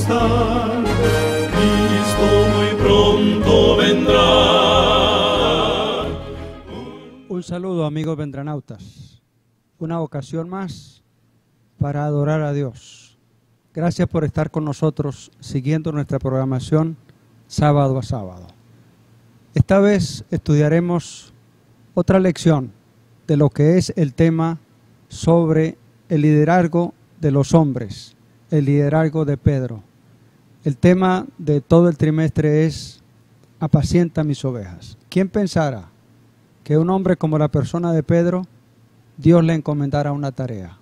estar, Cristo muy pronto vendrá. Un saludo, amigos vendranautas. Una ocasión más para adorar a Dios. Gracias por estar con nosotros siguiendo nuestra programación sábado a sábado. Esta vez estudiaremos otra lección de lo que es el tema sobre el liderazgo de los hombres, el liderazgo de Pedro. El tema de todo el trimestre es apacienta mis ovejas. ¿Quién pensara que un hombre como la persona de Pedro, Dios le encomendara una tarea?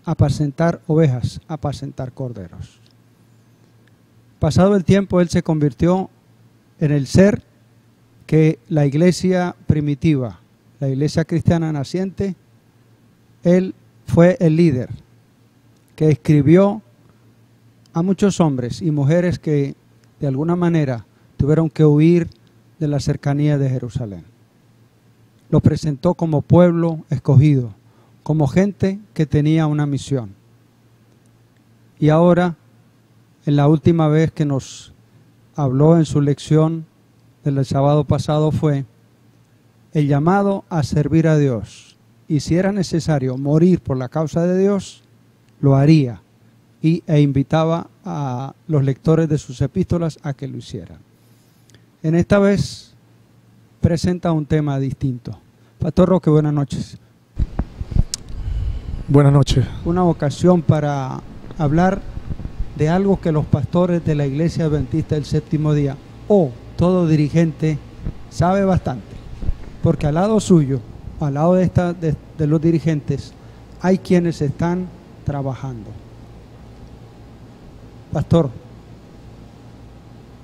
Apacentar ovejas, apacentar corderos. Pasado el tiempo, él se convirtió en el ser que la iglesia primitiva, la iglesia cristiana naciente, él fue el líder que escribió a muchos hombres y mujeres que de alguna manera tuvieron que huir de la cercanía de Jerusalén. Lo presentó como pueblo escogido, como gente que tenía una misión. Y ahora, en la última vez que nos habló en su lección del sábado pasado, fue el llamado a servir a Dios. Y si era necesario morir por la causa de Dios, lo haría. E invitaba a los lectores de sus epístolas a que lo hicieran. En esta vez presenta un tema distinto. Pastor Roque, buenas noches. Buenas noches. Una ocasión para hablar de algo que los pastores de la Iglesia Adventista del Séptimo Día o todo dirigente sabe bastante, porque al lado suyo, al lado de los dirigentes, hay quienes están trabajando. Pastor,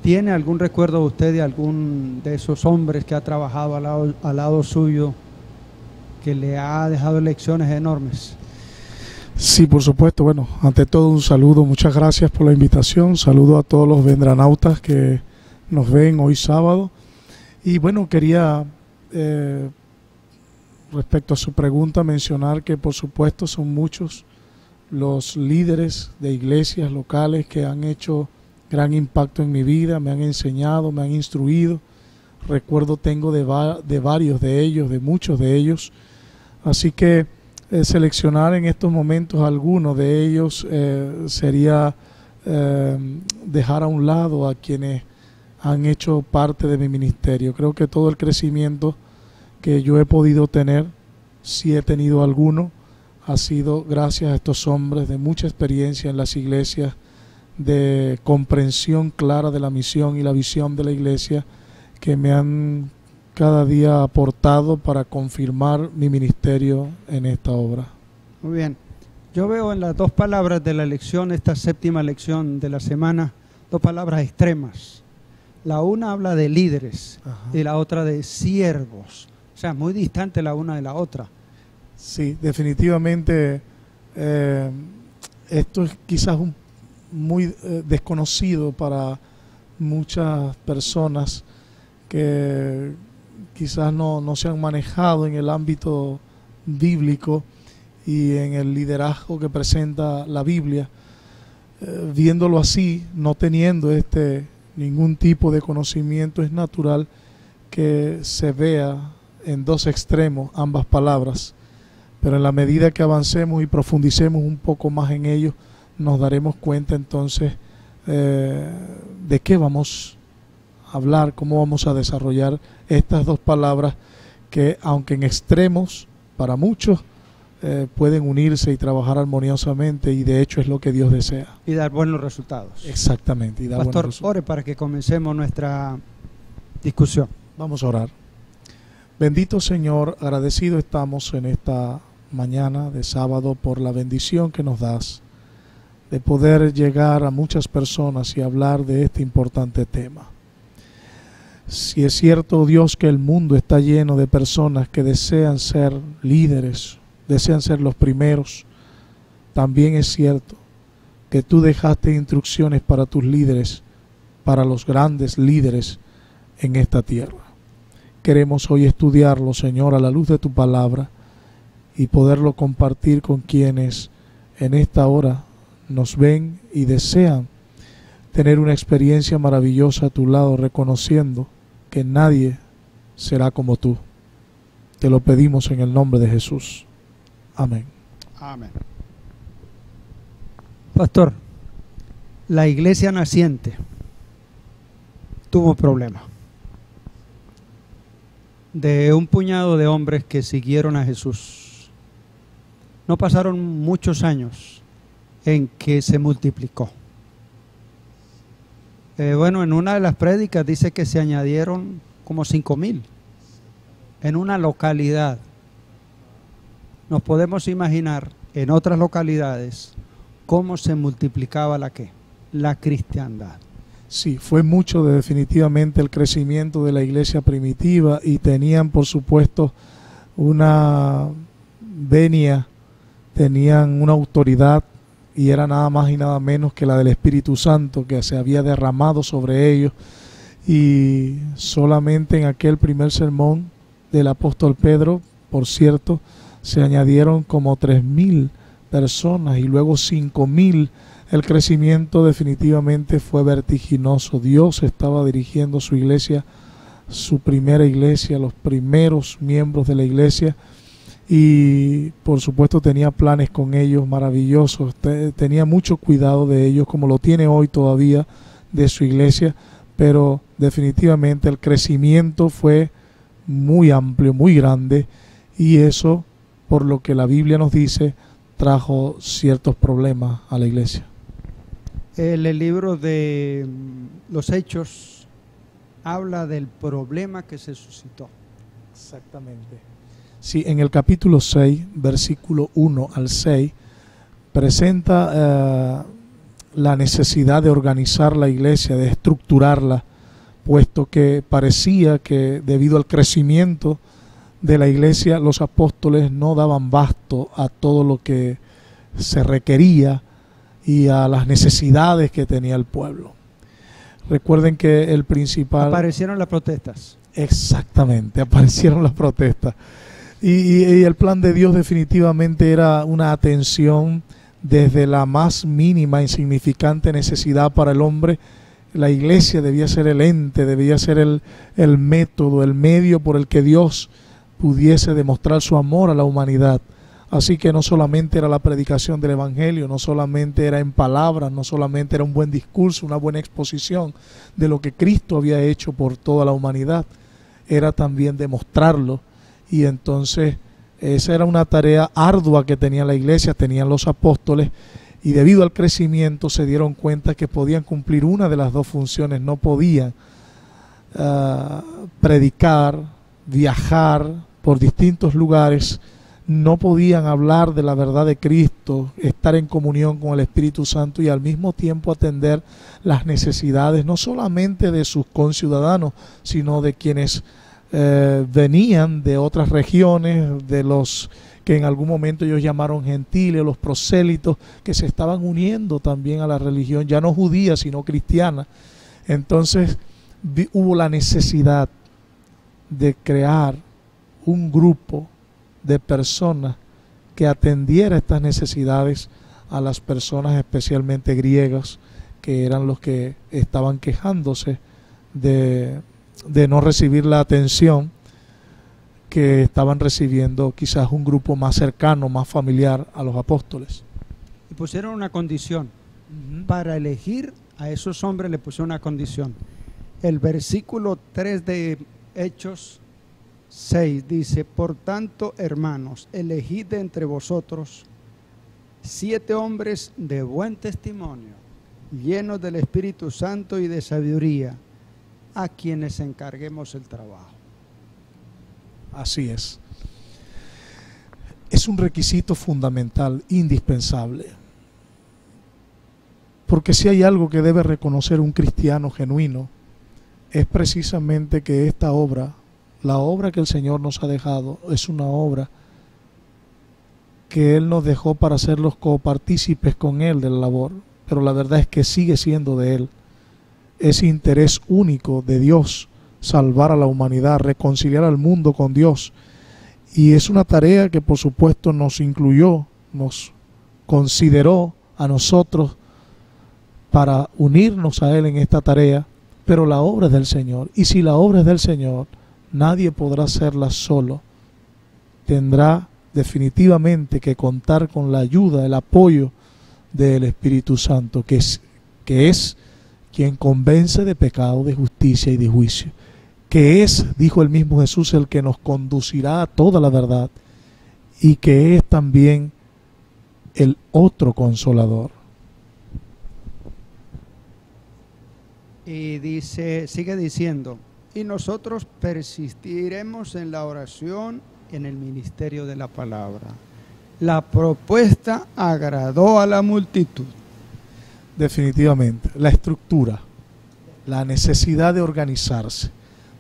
¿tiene algún recuerdo usted de algún de esos hombres que ha trabajado al lado suyo, que le ha dejado lecciones enormes? Sí, por supuesto. Bueno, ante todo un saludo, muchas gracias por la invitación. Saludo a todos los vendranautas que nos ven hoy sábado. Y bueno, quería, respecto a su pregunta, mencionar que por supuesto son muchos los líderes de iglesias locales que han hecho gran impacto en mi vida, me han enseñado, me han instruido. Recuerdo tengo de varios de ellos, de muchos de ellos. Así que seleccionar en estos momentos algunos de ellos sería dejar a un lado a quienes han hecho parte de mi ministerio. Creo que todo el crecimiento que yo he podido tener, si he tenido alguno, ha sido gracias a estos hombres de mucha experiencia en las iglesias, de comprensión clara de la misión y la visión de la iglesia, que me han cada día aportado para confirmar mi ministerio en esta obra. Muy bien. Yo veo en las dos palabras de la lección, esta séptima lección de la semana, dos palabras extremas. La una habla de líderes. Ajá. Y la otra de siervos. O sea, muy distante la una de la otra. Sí, definitivamente esto es quizás muy desconocido para muchas personas que quizás no se han manejado en el ámbito bíblico y en el liderazgo que presenta la Biblia. Viéndolo así, no teniendo ningún tipo de conocimiento, es natural que se vea en dos extremos ambas palabras. Pero en la medida que avancemos y profundicemos un poco más en ello, nos daremos cuenta entonces de qué vamos a hablar, cómo vamos a desarrollar estas dos palabras que, aunque en extremos, para muchos, pueden unirse y trabajar armoniosamente, y de hecho es lo que Dios desea. Y dar buenos resultados. Exactamente. Y dar Pastor, buenos resultados. ore para que comencemos nuestra discusión. Vamos a orar. Bendito Señor, agradecido estamos en esta mañana de sábado por la bendición que nos das de poder llegar a muchas personas y hablar de este importante tema. Si es cierto, Dios, que el mundo está lleno de personas que desean ser líderes, desean ser los primeros, también es cierto que tú dejaste instrucciones para tus líderes, para los grandes líderes en esta tierra. Queremos hoy estudiarlo, Señor, a la luz de tu palabra y poderlo compartir con quienes en esta hora nos ven y desean tener una experiencia maravillosa a tu lado, reconociendo que nadie será como tú. Te lo pedimos en el nombre de Jesús. Amén. Amén. Pastor, la iglesia naciente tuvo problemas. De un puñado de hombres que siguieron a Jesús, no pasaron muchos años en que se multiplicó. Bueno, en una de las prédicas dice que se añadieron como 5,000 en una localidad. Nos podemos imaginar en otras localidades cómo se multiplicaba la cristiandad. Sí, fue mucho definitivamente el crecimiento de la iglesia primitiva, y tenían por supuesto una venia, tenían una autoridad, y era nada más y nada menos que la del Espíritu Santo que se había derramado sobre ellos. Y solamente en aquel primer sermón del apóstol Pedro, por cierto, se añadieron como 3,000 personas y luego 5,000. El crecimiento definitivamente fue vertiginoso. Dios estaba dirigiendo su iglesia, su primera iglesia, los primeros miembros de la iglesia, y por supuesto tenía planes con ellos maravillosos. Tenía mucho cuidado de ellos, como lo tiene hoy todavía de su iglesia, pero definitivamente el crecimiento fue muy amplio, muy grande, y eso, por lo que la Biblia nos dice, trajo ciertos problemas a la iglesia. El libro de los Hechos habla del problema que se suscitó. Exactamente. Sí, en el capítulo 6, versículo 1 al 6, presenta la necesidad de organizar la iglesia, de estructurarla, puesto que parecía que debido al crecimiento de la iglesia, los apóstoles no daban basto a todo lo que se requería y a las necesidades que tenía el pueblo. Recuerden que el principal... Aparecieron las protestas. Exactamente, aparecieron las protestas. Y el plan de Dios definitivamente era una atención desde la más mínima, insignificante necesidad para el hombre. La iglesia debía ser el ente, debía ser el método, el medio por el que Dios pudiese demostrar su amor a la humanidad. Así que no solamente era la predicación del evangelio, no solamente era en palabras, no solamente era un buen discurso, una buena exposición de lo que Cristo había hecho por toda la humanidad, era también demostrarlo. Y entonces esa era una tarea ardua que tenía la iglesia, tenían los apóstoles, y debido al crecimiento se dieron cuenta que podían cumplir una de las dos funciones. No podían predicar, viajar por distintos lugares, no podían hablar de la verdad de Cristo, estar en comunión con el Espíritu Santo y al mismo tiempo atender las necesidades no solamente de sus conciudadanos, sino de quienes venían de otras regiones, de los que en algún momento ellos llamaron gentiles, los prosélitos, que se estaban uniendo también a la religión, ya no judía, sino cristiana. Entonces hubo la necesidad de crear un grupo de personas que atendiera estas necesidades a las personas especialmente griegas, que eran los que estaban quejándose de no recibir la atención que estaban recibiendo quizás un grupo más cercano, más familiar a los apóstoles. Y pusieron una condición. Para elegir a esos hombres le pusieron una condición. El versículo 3 de Hechos 6 dice: por tanto, hermanos, elegid de entre vosotros 7 hombres de buen testimonio, llenos del Espíritu Santo y de sabiduría, a quienes encarguemos el trabajo. Así es. Es un requisito fundamental, indispensable. Porque si hay algo que debe reconocer un cristiano genuino, es precisamente que esta obra, la obra que el Señor nos ha dejado, es una obra que Él nos dejó para ser los copartícipes con Él de la labor, pero la verdad es que sigue siendo de Él. Es interés único de Dios salvar a la humanidad, reconciliar al mundo con Dios, y es una tarea que por supuesto nos incluyó, nos consideró a nosotros para unirnos a Él en esta tarea, pero la obra es del Señor. Y si la obra es del Señor, nadie podrá hacerla solo. Tendrá definitivamente que contar con la ayuda, el apoyo del Espíritu Santo, que es quien convence de pecado, de justicia y de juicio, que es, dijo el mismo Jesús, el que nos conducirá a toda la verdad, y que es también el otro consolador. Y dice, sigue diciendo, y nosotros persistiremos en la oración, en el ministerio de la palabra. La propuesta agradó a la multitud. Definitivamente, la estructura, la necesidad de organizarse,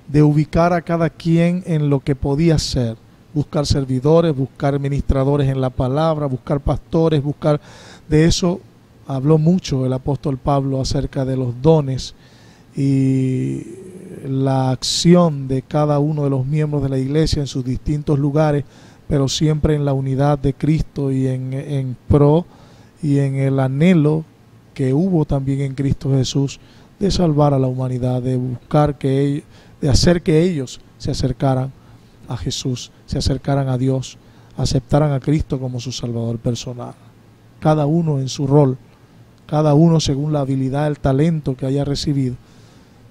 de ubicar a cada quien en lo que podía hacer, buscar servidores, buscar administradores en la palabra, buscar pastores, buscar... De eso habló mucho el apóstol Pablo acerca de los dones y la acción de cada uno de los miembros de la iglesia en sus distintos lugares, pero siempre en la unidad de Cristo y en pro y en el anhelo que hubo también en Cristo Jesús de salvar a la humanidad, de buscar de hacer que ellos se acercaran a Jesús, se acercaran a Dios, aceptaran a Cristo como su Salvador personal. Cada uno en su rol, cada uno según la habilidad, el talento que haya recibido,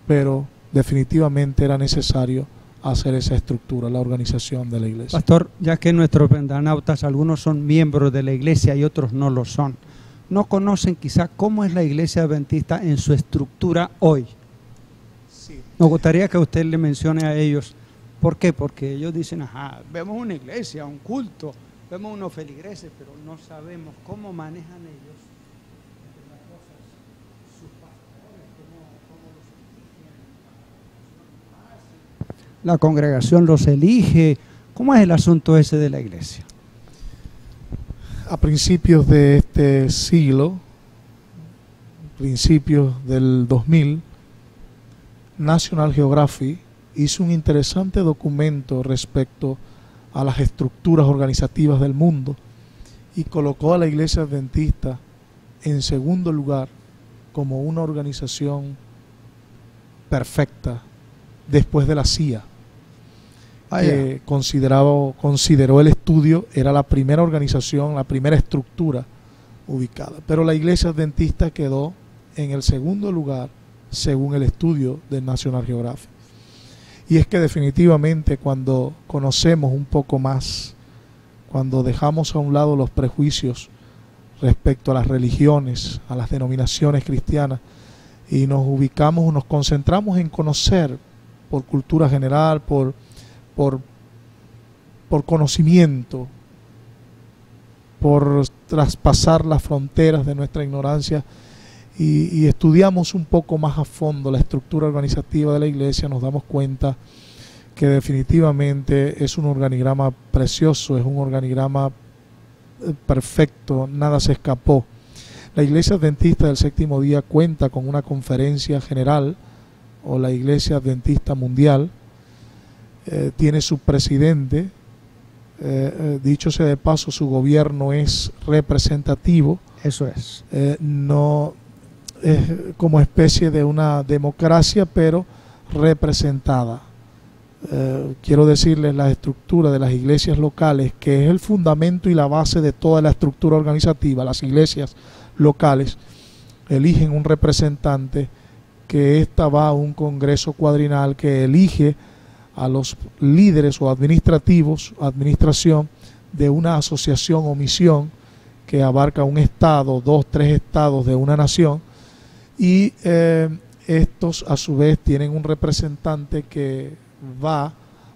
pero definitivamente era necesario hacer esa estructura, la organización de la iglesia. Pastor, ya que nuestros vendanautas, algunos son miembros de la iglesia y otros no lo son, no conocen quizá cómo es la iglesia adventista en su estructura hoy. Sí. Nos gustaría que usted le mencione a ellos. ¿Por qué? Porque ellos dicen, ajá, vemos una iglesia, un culto, vemos unos feligreses, pero no sabemos cómo manejan ellos las cosas, sus pastores, cómo los eligen, la congregación los elige. ¿Cómo es el asunto ese de la iglesia? A principios de este siglo, principios del 2000, National Geographic hizo un interesante documento respecto a las estructuras organizativas del mundo y colocó a la Iglesia Adventista en segundo lugar como una organización perfecta después de la CIA, que consideró el estudio, era la primera organización, la primera estructura ubicada. Pero la Iglesia Adventista quedó en el segundo lugar según el estudio del National Geographic. Y es que definitivamente cuando conocemos un poco más, cuando dejamos a un lado los prejuicios respecto a las religiones, a las denominaciones cristianas, y nos ubicamos, nos concentramos en conocer por cultura general, por conocimiento, por traspasar las fronteras de nuestra ignorancia, y estudiamos un poco más a fondo la estructura organizativa de la iglesia, nos damos cuenta que definitivamente es un organigrama precioso, es un organigrama perfecto, nada se escapó. La Iglesia Adventista del Séptimo Día cuenta con una conferencia general, o la Iglesia Adventista Mundial, tiene su presidente, dicho sea de paso, su gobierno es representativo. Eso es. No es como especie de una democracia, pero representada. Quiero decirles, la estructura de las iglesias locales, que es el fundamento y la base de toda la estructura organizativa. Las iglesias locales eligen un representante, que ésta va a un congreso cuadrinal que elige a los líderes o administración de una asociación o misión que abarca un estado, 2, 3 estados de una nación, y estos a su vez tienen un representante que va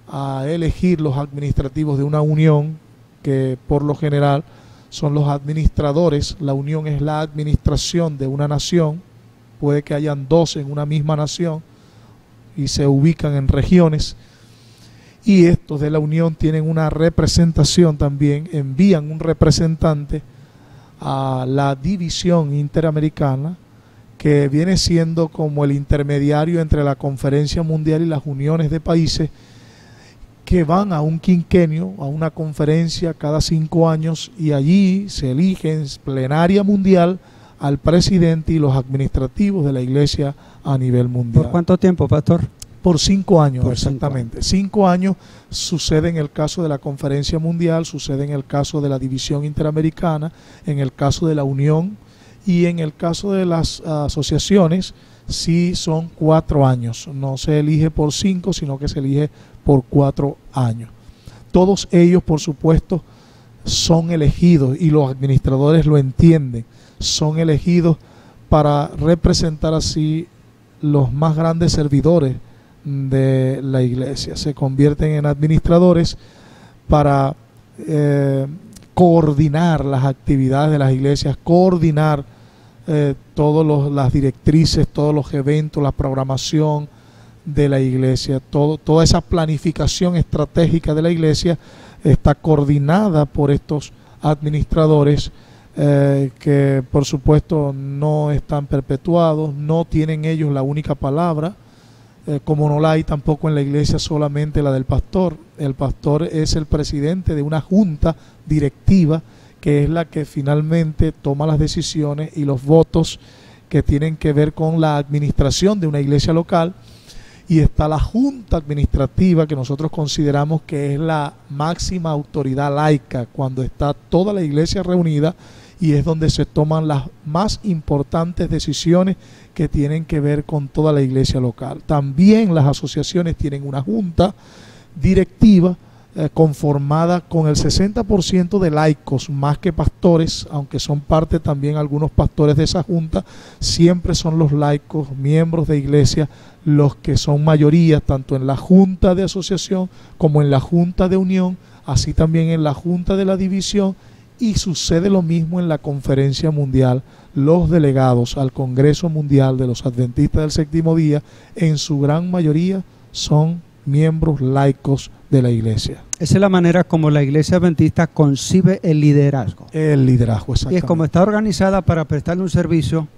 a elegir los administrativos de una unión, que por lo general son los administradores. La unión es la administración de una nación, puede que hayan 2 en una misma nación y se ubican en regiones, y estos de la unión tienen una representación también, envían un representante a la división interamericana, que viene siendo como el intermediario entre la Conferencia Mundial y las uniones de países, que van a un quinquenio, a una conferencia cada 5 años, y allí se elige en plenaria mundial al presidente y los administrativos de la iglesia a nivel mundial. ¿Por cuánto tiempo, pastor? Por 5 años, Por exactamente. 5 años sucede en el caso de la conferencia mundial, sucede en el caso de la división interamericana, en el caso de la unión, y en el caso de las asociaciones sí son 4 años. No se elige por 5, sino que se elige por 4 años. Todos ellos, por supuesto, son elegidos, y los administradores lo entienden, son elegidos para representar así los más grandes servidores de la iglesia. Se convierten en administradores para coordinar las actividades de las iglesias, coordinar todas las directrices, todos los eventos, la programación de la iglesia, toda esa planificación estratégica de la iglesia está coordinada por estos administradores que por supuesto no están perpetuados, no tienen ellos la única palabra, como no la hay tampoco en la iglesia solamente la del pastor. El pastor es el presidente de una junta directiva que es la que finalmente toma las decisiones y los votos que tienen que ver con la administración de una iglesia local, y está la junta administrativa que nosotros consideramos que es la máxima autoridad laica cuando está toda la iglesia reunida, y es donde se toman las más importantes decisiones que tienen que ver con toda la iglesia local. También las asociaciones tienen una junta directiva conformada con el 60% de laicos más que pastores, aunque son parte también algunos pastores de esa junta. Siempre son los laicos, miembros de iglesia, los que son mayoría tanto en la junta de asociación como en la junta de unión, así también en la junta de la división, y sucede lo mismo en la conferencia mundial. Los delegados al Congreso Mundial de los Adventistas del Séptimo Día, en su gran mayoría, son miembros laicos de la iglesia. Esa es la manera como la iglesia adventista concibe el liderazgo. El liderazgo, exactamente. Y es como está organizada para prestarle un servicio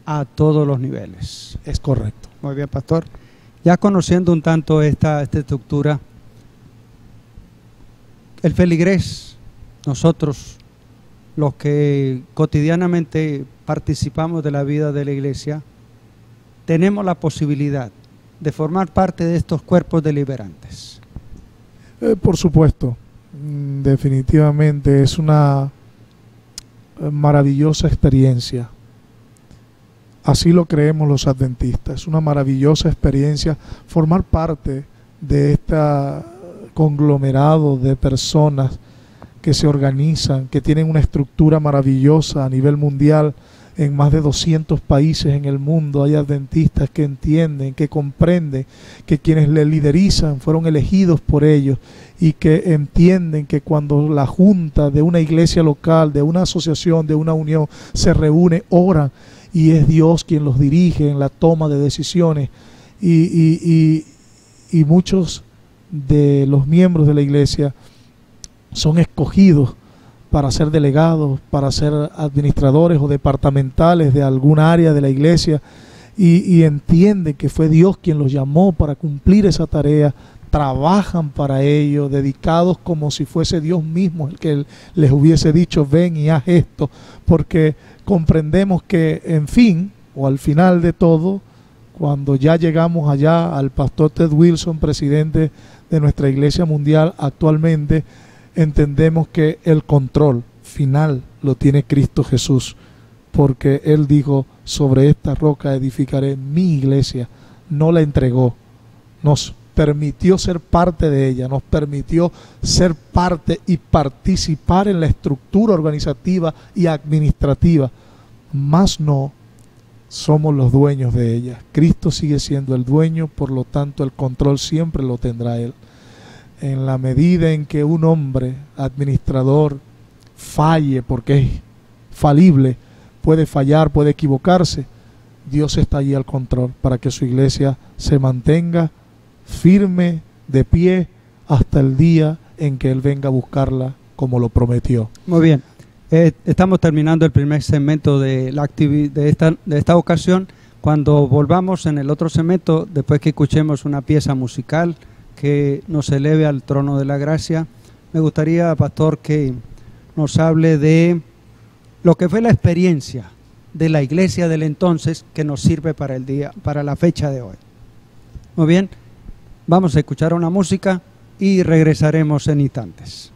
a todos los niveles. Es correcto. Muy bien, pastor. Ya conociendo un tanto esta estructura, el feligrés, nosotros, los que cotidianamente participamos de la vida de la iglesia, tenemos la posibilidad de formar parte de estos cuerpos deliberantes. Por supuesto, definitivamente es una maravillosa experiencia. Así lo creemos los adventistas. Es una maravillosa experiencia formar parte de este conglomerado de personas que se organizan, que tienen una estructura maravillosa a nivel mundial. En más de 200 países en el mundo hay adventistas que entienden, que comprenden que quienes le liderizan fueron elegidos por ellos, y que entienden que cuando la junta de una iglesia local, de una asociación, de una unión se reúne, oran, y es Dios quien los dirige en la toma de decisiones, y muchos de los miembros de la iglesia son escogidos para ser delegados, para ser administradores o departamentales de algún área de la iglesia, y entienden que fue Dios quien los llamó para cumplir esa tarea. Trabajan para ello, dedicados como si fuese Dios mismo el que les hubiese dicho: ven y haz esto, porque comprendemos que, en fin, o al final de todo, cuando ya llegamos allá al pastor Ted Wilson, presidente de nuestra iglesia mundial actualmente, entendemos que el control final lo tiene Cristo Jesús, porque Él dijo: sobre esta roca edificaré mi iglesia. No la entregó, nos permitió ser parte de ella, nos permitió ser parte y participar en la estructura organizativa y administrativa, mas no somos los dueños de ella. Cristo sigue siendo el dueño, por lo tanto el control siempre lo tendrá Él. En la medida en que un hombre administrador falle, porque es falible, puede fallar, puede equivocarse, Dios está allí al control para que su iglesia se mantenga firme, de pie, hasta el día en que Él venga a buscarla como lo prometió. Muy bien. Estamos terminando el primer segmento de esta ocasión. Cuando volvamos en el otro segmento, después que escuchemos una pieza musical que nos eleve al trono de la gracia. Me gustaría, pastor, que nos hable de lo que fue la experiencia de la iglesia del entonces que nos sirve para el día, para la fecha de hoy. Muy bien, vamos a escuchar una música y regresaremos en instantes.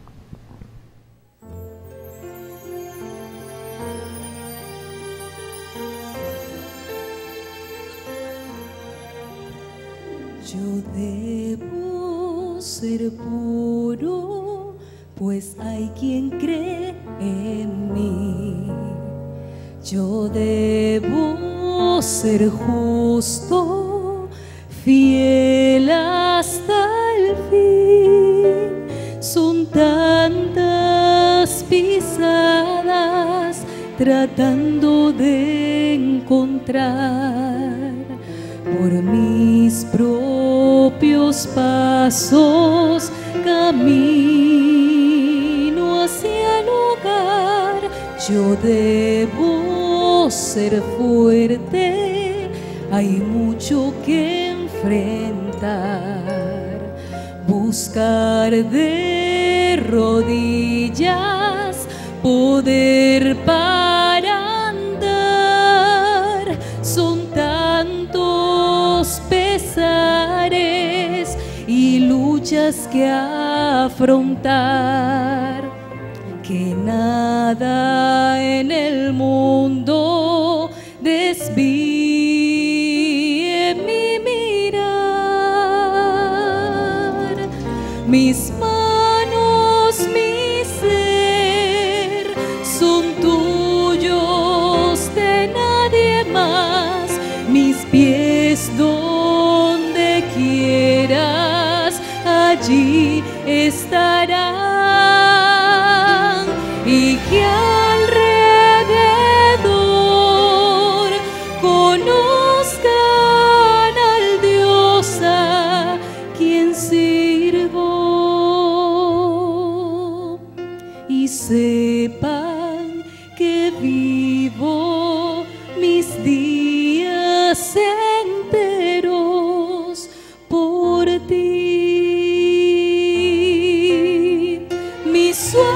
Yo debo ser puro, pues hay quien cree en mí. Yo debo ser justo, fiel hasta el fin. Son tantas pisadas tratando de encontrar por mis propios pasos camino hacia el hogar. Yo debo ser fuerte, hay mucho que enfrentar, buscar de rodillas poder para andar. Son tantos pesares y luchas que afrontar, que nada en el mundo desvíe mi mirar. Mis manos, mi ser son tuyos, de nadie más. Mis pies donde quieras, allí estarán. Y que alrededor conozcan al Dios a quien sirvo, y sepan que vivo mis días enteros por ti. Mis sueños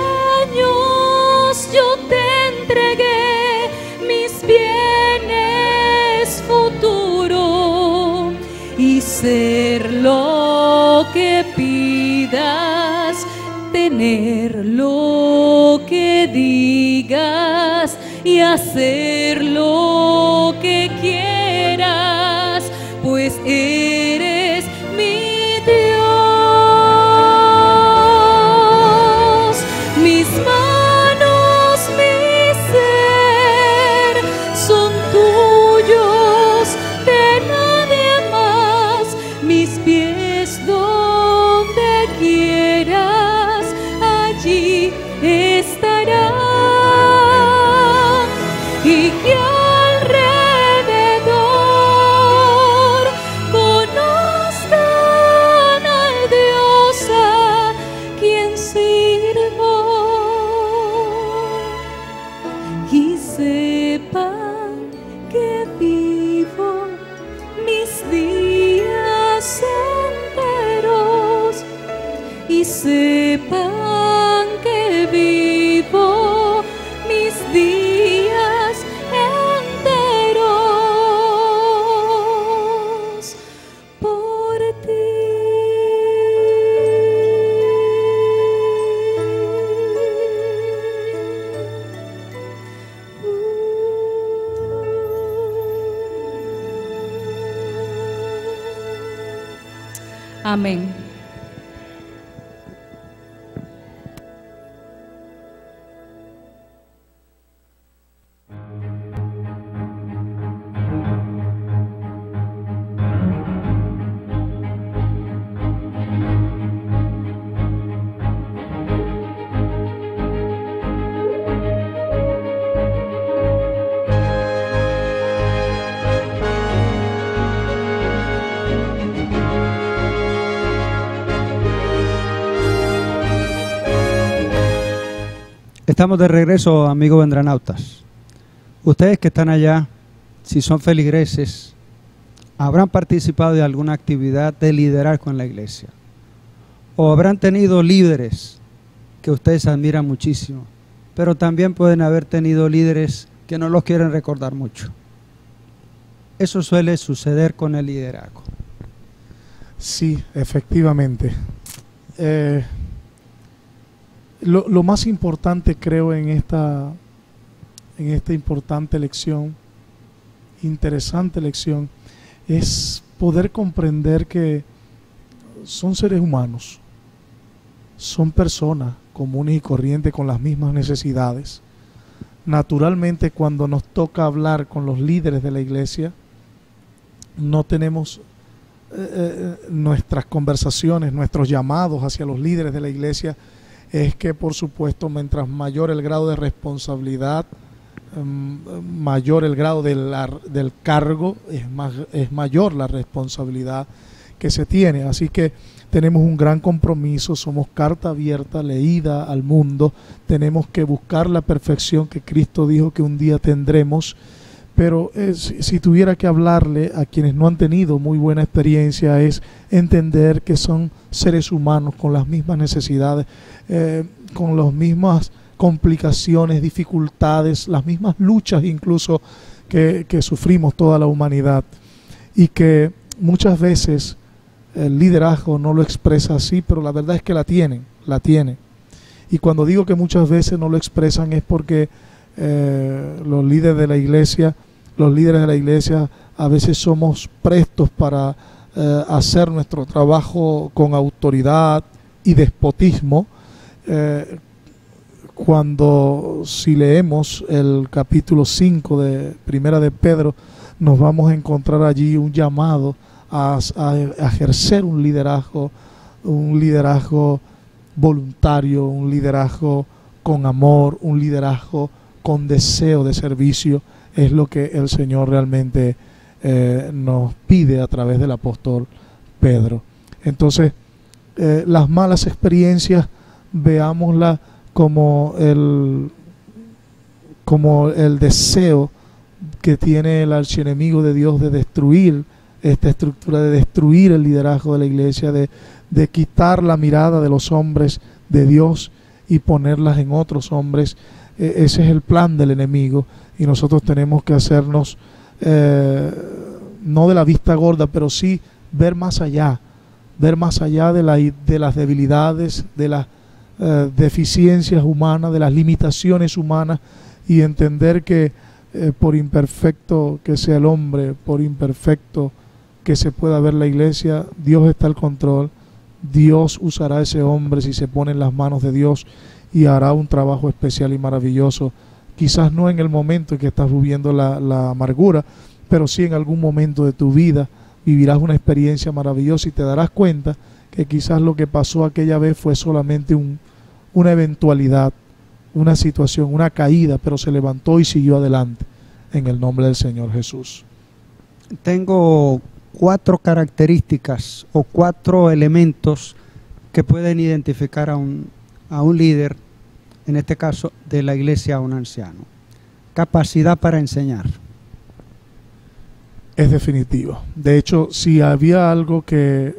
yo te entregué, mis bienes futuro, y ser lo que pidas, tener lo que digas y hacer lo que quieras, pues eres mi Dios. Mis manos, mi ser son tuyos, de nadie más. Mis pies donde quieras, allí estarán. Y que alrededor conozcan al Dios a quien sirvo, y sepan que vivo mis días enteros, y sepan que vivo mis días enteros por ti. Amén. Estamos de regreso, amigos vendranautas. Ustedes que están allá, si son feligreses, habrán participado de alguna actividad de liderazgo en la iglesia. o habrán tenido líderes que ustedes admiran muchísimo, pero también pueden haber tenido líderes que no los quieren recordar mucho. Eso suele suceder con el liderazgo. Sí, efectivamente. Lo más importante, creo, en esta importante lección, interesante lección, es poder comprender que son seres humanos, son personas comunes y corrientes con las mismas necesidades. Naturalmente, cuando nos toca hablar con los líderes de la iglesia, no tenemos nuestras conversaciones, nuestros llamados hacia los líderes de la iglesia, es que por supuesto mientras mayor el grado de responsabilidad, mayor el grado del cargo, es mayor la responsabilidad que se tiene. Así que tenemos un gran compromiso, somos carta abierta, leída al mundo, tenemos que buscar la perfección que Cristo dijo que un día tendremos. Pero si tuviera que hablarle a quienes no han tenido muy buena experiencia, es entender que son seres humanos con las mismas necesidades, con las mismas complicaciones, dificultades, las mismas luchas incluso que sufrimos toda la humanidad, y que muchas veces el liderazgo no lo expresa así, pero la verdad es que la tienen. Y cuando digo que muchas veces no lo expresan es porque los líderes de la iglesia a veces somos prestos para hacer nuestro trabajo con autoridad y despotismo, cuando si leemos el capítulo 5 de Primera de Pedro, nos vamos a encontrar allí un llamado a ejercer un liderazgo voluntario, un liderazgo con amor, un liderazgo con deseo de servicio. Es lo que el Señor realmente nos pide a través del apóstol Pedro. Entonces, las malas experiencias, veámoslas como el deseo que tiene el archienemigo de Dios de destruir esta estructura, de destruir el liderazgo de la iglesia, de quitar la mirada de los hombres de Dios y ponerlas en otros hombres. Ese es el plan del enemigo, y nosotros tenemos que hacernos no de la vista gorda, pero sí ver más allá de las debilidades, de las deficiencias humanas, de las limitaciones humanas, y entender que por imperfecto que sea el hombre, por imperfecto que se pueda ver la iglesia, Dios está al control. Dios usará a ese hombre si se pone en las manos de Dios, y hará un trabajo especial y maravilloso. Quizás no en el momento en que estás viviendo la amargura, pero sí en algún momento de tu vida vivirás una experiencia maravillosa y te darás cuenta que quizás lo que pasó aquella vez fue solamente una eventualidad, una situación, una caída, pero se levantó y siguió adelante en el nombre del Señor Jesús. Tengo 4 características o 4 elementos que pueden identificar a un líder, en este caso de la iglesia, a un anciano. Capacidad para enseñar. Es definitivo. De hecho, si había algo que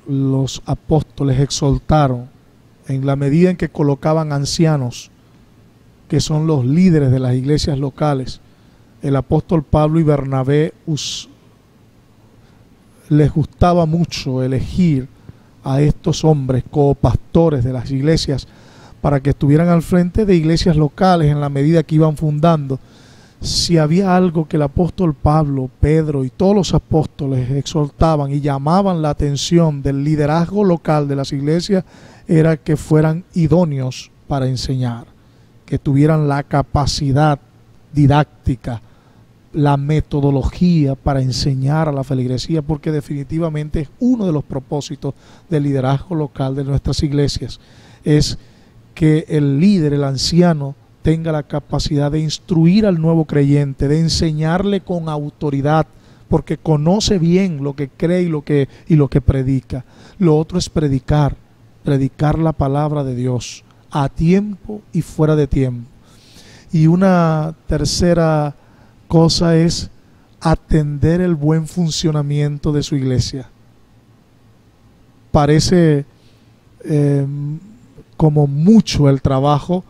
los apóstoles exaltaron en la medida en que colocaban ancianos, que son los líderes de las iglesias locales, el apóstol Pablo y Bernabé les gustaba mucho elegir a estos hombres copastores de las iglesias para que estuvieran al frente de iglesias locales en la medida que iban fundando. Si había algo que el apóstol Pablo, Pedro y todos los apóstoles exhortaban y llamaban la atención del liderazgo local de las iglesias, era que fueran idóneos para enseñar, que tuvieran la capacidad didáctica, la metodología para enseñar a la feligresía, porque definitivamente es uno de los propósitos del liderazgo local de nuestras iglesias, es que el líder, el anciano, tenga la capacidad de instruir al nuevo creyente, de enseñarle con autoridad, porque conoce bien lo que cree y lo que predica. Lo otro es predicar la palabra de Dios a tiempo y fuera de tiempo. Y una tercera cosa es atender el buen funcionamiento de su iglesia. Parece como mucho el trabajo,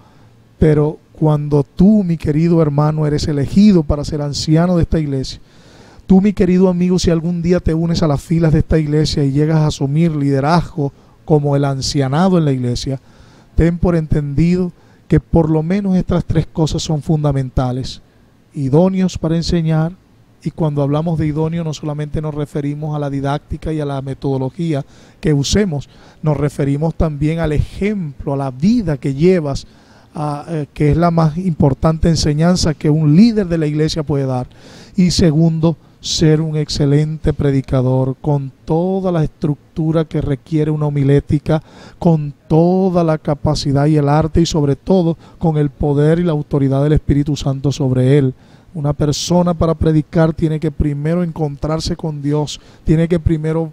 pero cuando tú, mi querido hermano, eres elegido para ser anciano de esta iglesia, tú, mi querido amigo, si algún día te unes a las filas de esta iglesia y llegas a asumir liderazgo como el ancianado en la iglesia, ten por entendido que por lo menos estas tres cosas son fundamentales: idóneos para enseñar, y cuando hablamos de idóneo no solamente nos referimos a la didáctica y a la metodología que usemos, nos referimos también al ejemplo, a la vida que llevas, que es la más importante enseñanza que un líder de la iglesia puede dar. Y segundo, ser un excelente predicador con toda la estructura que requiere una homilética, con toda la capacidad y el arte, y sobre todo con el poder y la autoridad del Espíritu Santo sobre él. Una persona para predicar tiene que primero encontrarse con Dios, tiene que primero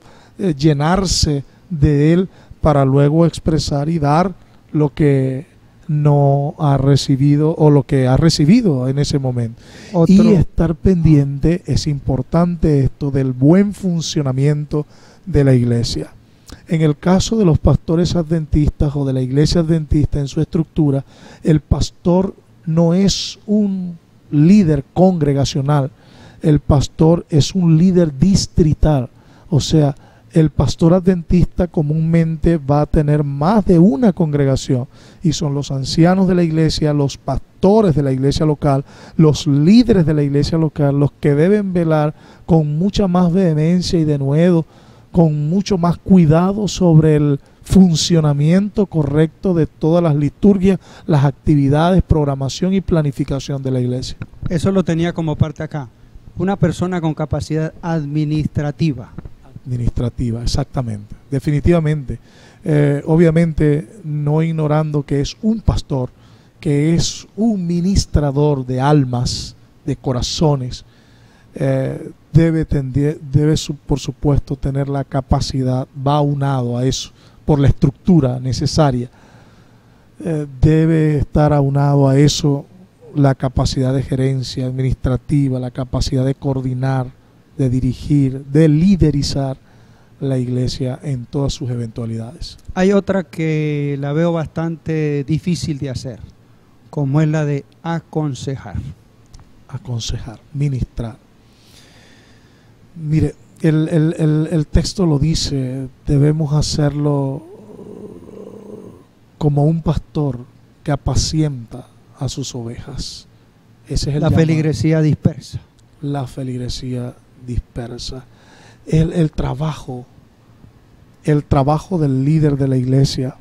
llenarse de Él para luego expresar y dar lo que no ha recibido o lo que ha recibido en ese momento. Y estar pendiente, es importante esto, del buen funcionamiento de la iglesia. En el caso de los pastores adventistas o de la iglesia adventista en su estructura, el pastor no es un líder congregacional, el pastor es un líder distrital. O sea, el pastor adventista comúnmente va a tener más de una congregación, y son los ancianos de la iglesia, los pastores de la iglesia local, los líderes de la iglesia local, los que deben velar con mucha más vehemencia y denuedo, con mucho más cuidado sobre el funcionamiento correcto de todas las liturgias, las actividades, programación y planificación de la iglesia. Eso lo tenía como parte acá. Una persona con capacidad administrativa. Administrativa, exactamente, definitivamente. Obviamente no ignorando que es un pastor, que es un ministrador de almas, de corazones. Debe por supuesto tener la capacidad, va aunado a eso por la estructura necesaria, debe estar aunado a eso la capacidad de gerencia administrativa, la capacidad de coordinar, de dirigir, de liderizar la iglesia en todas sus eventualidades. Hay otra que la veo bastante difícil de hacer, como es la de aconsejar. Aconsejar, ministrar. Mire, el texto lo dice, debemos hacerlo como un pastor que apacienta a sus ovejas. Ese es el llamado. Feligresía dispersa. La feligresía dispersa. El trabajo del líder de la iglesia,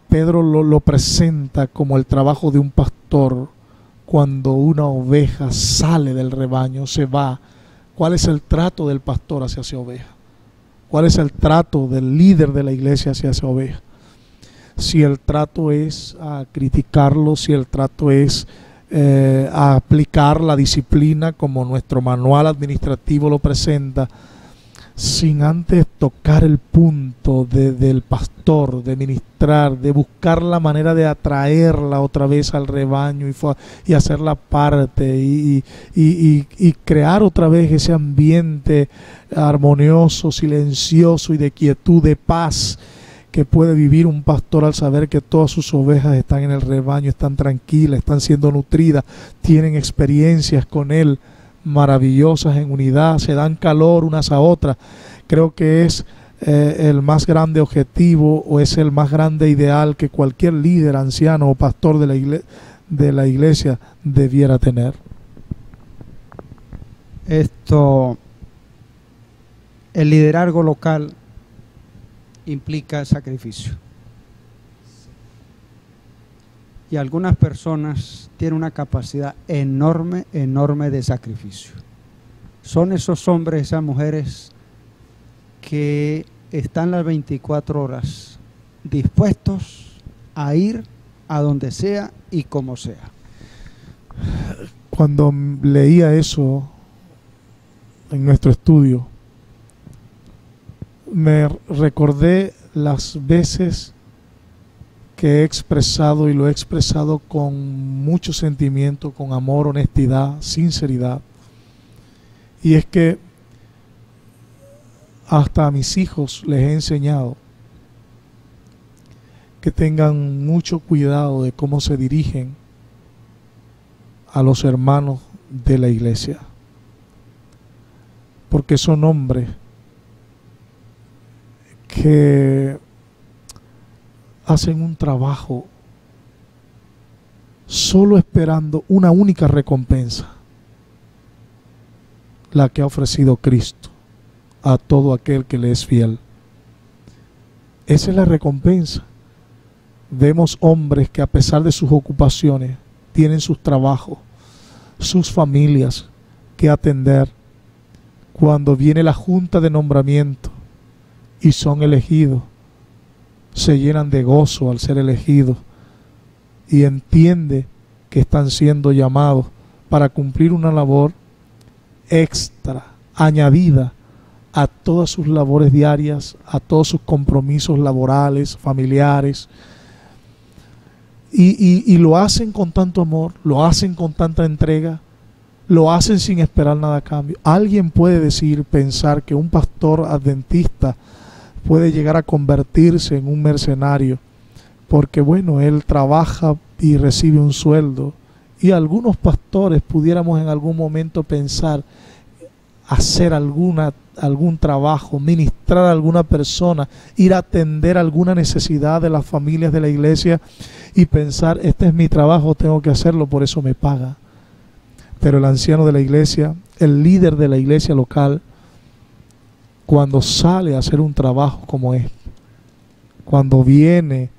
Pedro lo presenta como el trabajo de un pastor. Cuando una oveja sale del rebaño, se va, ¿cuál es el trato del pastor hacia esa oveja? ¿Cuál es el trato del líder de la iglesia hacia esa oveja? Si el trato es a criticarlo, si el trato es a aplicar la disciplina como nuestro manual administrativo lo presenta, sin antes tocar el punto del pastor, de ministrar, de buscar la manera de atraerla otra vez al rebaño y hacerla parte y crear otra vez ese ambiente armonioso, silencioso y de quietud, de paz que puede vivir un pastor al saber que todas sus ovejas están en el rebaño, están tranquilas, están siendo nutridas, tienen experiencias con él maravillosas en unidad, se dan calor unas a otras. Creo que es el más grande objetivo, o es el más grande ideal que cualquier líder, anciano o pastor de la iglesia debiera tener. El liderazgo local implica sacrificio. Y algunas personas tienen una capacidad enorme de sacrificio. Son esos hombres, esas mujeres que están las 24 horas dispuestos a ir a donde sea y como sea. Cuando leía eso en nuestro estudio, me recordé las veces que he expresado, y lo he expresado con mucho sentimiento, con amor, honestidad, sinceridad. Y es que hasta a mis hijos les he enseñado que tengan mucho cuidado de cómo se dirigen a los hermanos de la iglesia, porque son hombres que hacen un trabajo solo esperando una única recompensa, la que ha ofrecido Cristo a todo aquel que le es fiel. Esa es la recompensa. Vemos hombres que a pesar de sus ocupaciones tienen sus trabajos, sus familias que atender. Cuando viene la junta de nombramiento y son elegidos, se llenan de gozo al ser elegidos y entiende que están siendo llamados para cumplir una labor extra, añadida a todas sus labores diarias, a todos sus compromisos laborales, familiares. Y lo hacen con tanto amor, lo hacen con tanta entrega, lo hacen sin esperar nada a cambio. Alguien puede pensar que un pastor adventista puede llegar a convertirse en un mercenario, porque bueno, él trabaja y recibe un sueldo. Y algunos pastores pudiéramos en algún momento pensar hacer algún trabajo, ministrar a alguna persona, ir a atender alguna necesidad de las familias de la iglesia y pensar, este es mi trabajo, tengo que hacerlo, por eso me paga. Pero el anciano de la iglesia, el líder de la iglesia local, cuando sale a hacer un trabajo como este, cuando viene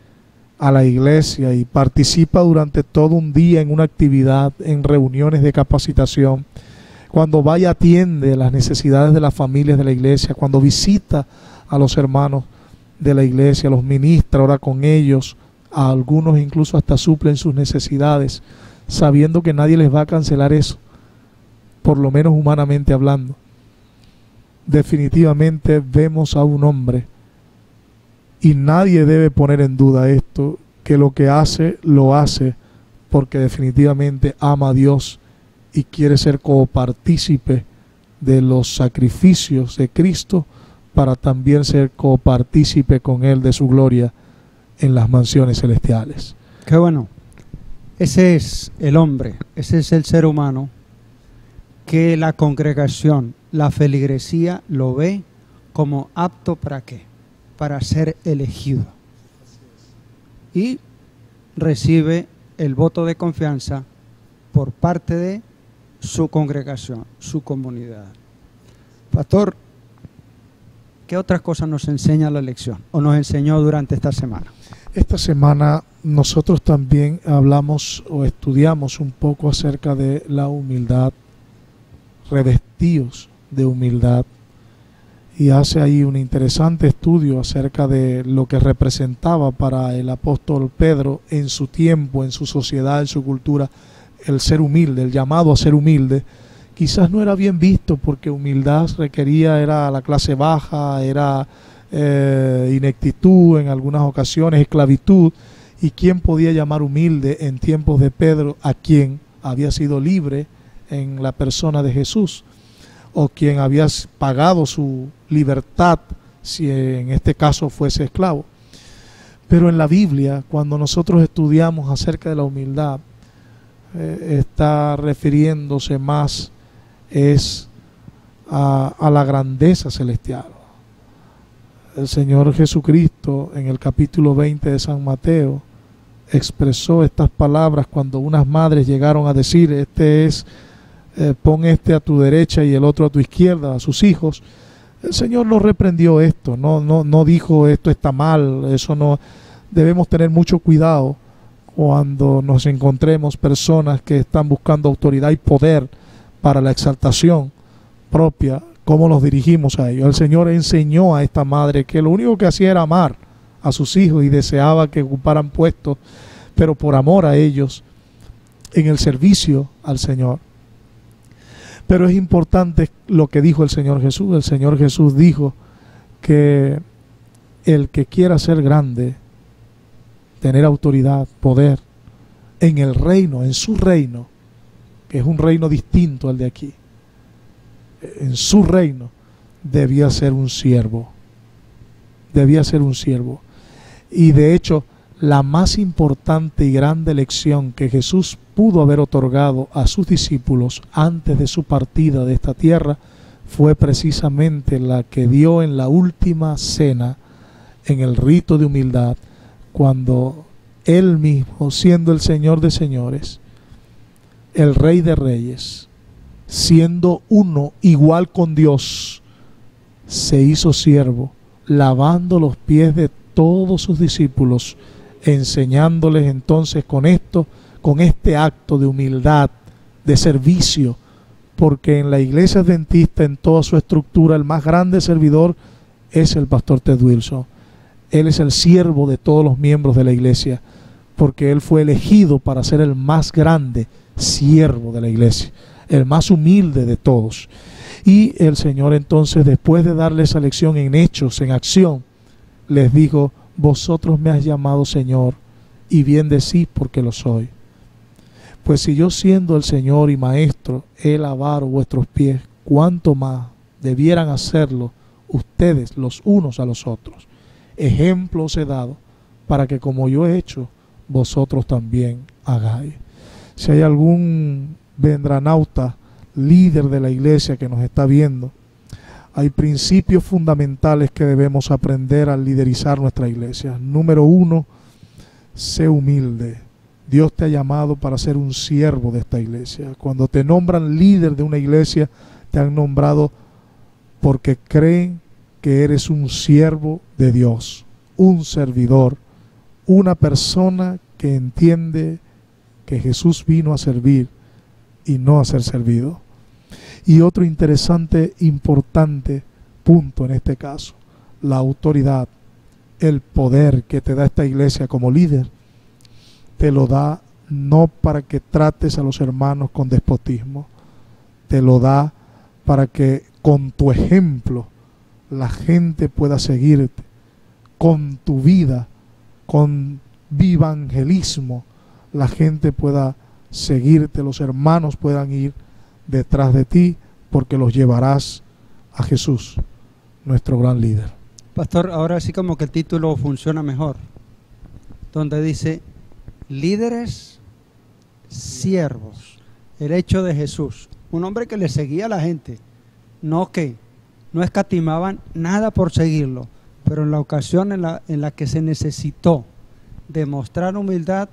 a la iglesia y participa durante todo un día en una actividad, en reuniones de capacitación, cuando va y atiende las necesidades de las familias de la iglesia, cuando visita a los hermanos de la iglesia, los ministra, ora con ellos, a algunos incluso hasta suplen sus necesidades, sabiendo que nadie les va a cancelar eso, por lo menos humanamente hablando. Definitivamente vemos a un hombre, y nadie debe poner en duda esto, que lo que hace, lo hace porque definitivamente ama a Dios y quiere ser copartícipe de los sacrificios de Cristo para también ser copartícipe con Él de su gloria en las mansiones celestiales. Qué bueno. Ese es el hombre, ese es el ser humano que la congregación, la feligresía lo ve como apto ¿para qué? Para ser elegido. Y recibe el voto de confianza por parte de su congregación, su comunidad. Pastor, ¿qué otras cosas nos enseña la lección o nos enseñó durante esta semana? Esta semana nosotros también hablamos o estudiamos un poco acerca de la humildad, revestidos de humildad, y hace ahí un interesante estudio acerca de lo que representaba para el apóstol Pedro en su tiempo, en su sociedad, en su cultura, el ser humilde, el llamado a ser humilde. Quizás no era bien visto porque humildad era la clase baja, era ineptitud en algunas ocasiones, esclavitud. ¿Y quién podía llamar humilde en tiempos de Pedro a quien había sido libre en la persona de Jesús, o quien había pagado su libertad si en este caso fuese esclavo? Pero en la Biblia, cuando nosotros estudiamos acerca de la humildad, está refiriéndose más a la grandeza celestial. El Señor Jesucristo en el capítulo 20 de San Mateo expresó estas palabras cuando unas madres llegaron a decir, pon este a tu derecha y el otro a tu izquierda, a sus hijos. El Señor no reprendió esto, no dijo esto está mal, eso no. Debemos tener mucho cuidado cuando nos encontremos personas que están buscando autoridad y poder para la exaltación propia, cómo nos dirigimos a ellos. El Señor enseñó a esta madre que lo único que hacía era amar a sus hijos y deseaba que ocuparan puestos, pero por amor a ellos, en el servicio al Señor. Pero es importante lo que dijo el Señor Jesús. El Señor Jesús dijo que el que quiera ser grande, tener autoridad, poder en el reino, en su reino, que es un reino distinto al de aquí, en su reino, debía ser un siervo. Debía ser un siervo. Y de hecho, la más importante y grande lección que Jesús pudo haber otorgado a sus discípulos antes de su partida de esta tierra fue precisamente la que dio en la última cena, en el rito de humildad, cuando Él mismo, siendo el Señor de señores, el Rey de reyes, siendo uno igual con Dios, se hizo siervo, lavando los pies de todos sus discípulos, enseñándoles entonces con este acto de humildad, de servicio, porque en la iglesia adventista, en toda su estructura, el más grande servidor es el pastor Ted Wilson. Él es el siervo de todos los miembros de la iglesia, porque él fue elegido para ser el más grande siervo de la iglesia, el más humilde de todos. Y el Señor entonces, después de darle esa lección en hechos, en acción, les dijo: vosotros me has llamado Señor, y bien decís porque lo soy. Pues si yo, siendo el Señor y Maestro, he lavado vuestros pies, cuánto más debieran hacerlo ustedes los unos a los otros. Ejemplo os he dado, para que como yo he hecho, vosotros también hagáis. Si hay algún vendranauta, líder de la iglesia que nos está viendo, hay principios fundamentales que debemos aprender al liderizar nuestra iglesia. Número 1, sé humilde. Dios te ha llamado para ser un siervo de esta iglesia. Cuando te nombran líder de una iglesia, te han nombrado porque creen que eres un siervo de Dios, un servidor, una persona que entiende que Jesús vino a servir y no a ser servido. Y otro interesante, importante punto en este caso, la autoridad, el poder que te da esta iglesia como líder, te lo da no para que trates a los hermanos con despotismo, te lo da para que con tu ejemplo la gente pueda seguirte, con tu vida, con evangelismo, la gente pueda seguirte, los hermanos puedan ir detrás de ti, porque los llevarás a Jesús, nuestro gran líder. Pastor, ahora sí como que el título funciona mejor, donde dice líderes siervos, el hecho de Jesús, un hombre que le seguía a la gente, no escatimaban nada por seguirlo, pero en la ocasión en la que se necesitó demostrar humildad,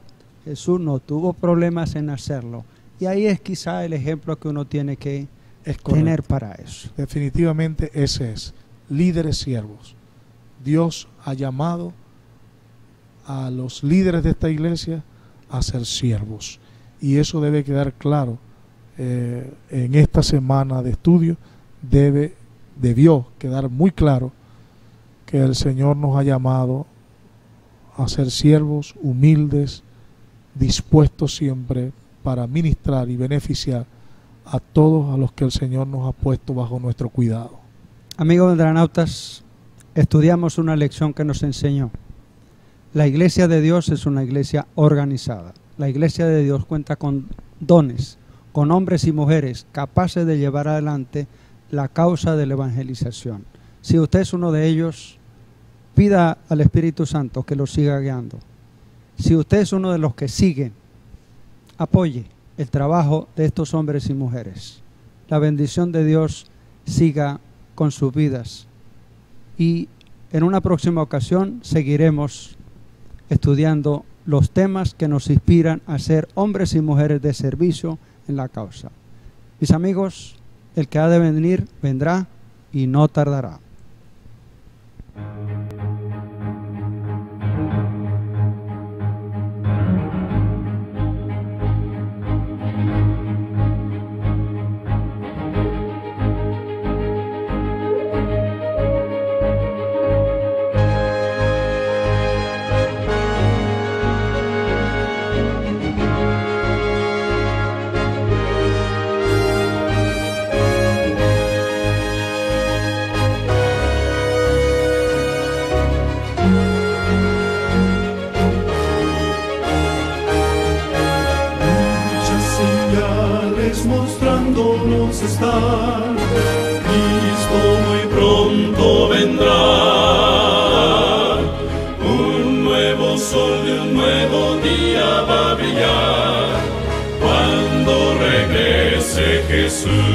Jesús no tuvo problemas en hacerlo. Y ahí es quizá el ejemplo que uno tiene que tener para eso. Definitivamente ese es, líderes siervos. Dios ha llamado a los líderes de esta iglesia a ser siervos. Y eso debe quedar claro en esta semana de estudio. Debió quedar muy claro que el Señor nos ha llamado a ser siervos humildes, dispuestos siempre para ministrar y beneficiar a todos a los que el Señor nos ha puesto bajo nuestro cuidado. Amigos vendranautas, estudiamos una lección que nos enseñó. La iglesia de Dios es una iglesia organizada. La iglesia de Dios cuenta con dones, con hombres y mujeres capaces de llevar adelante la causa de la evangelización. Si usted es uno de ellos, pida al Espíritu Santo que lo siga guiando. Si usted es uno de los que siguen, apoye el trabajo de estos hombres y mujeres. La bendición de Dios siga con sus vidas. Y en una próxima ocasión seguiremos estudiando los temas que nos inspiran a ser hombres y mujeres de servicio en la causa. Mis amigos, el que ha de venir, vendrá y no tardará. Mostrándonos estar, Cristo muy pronto Jesús.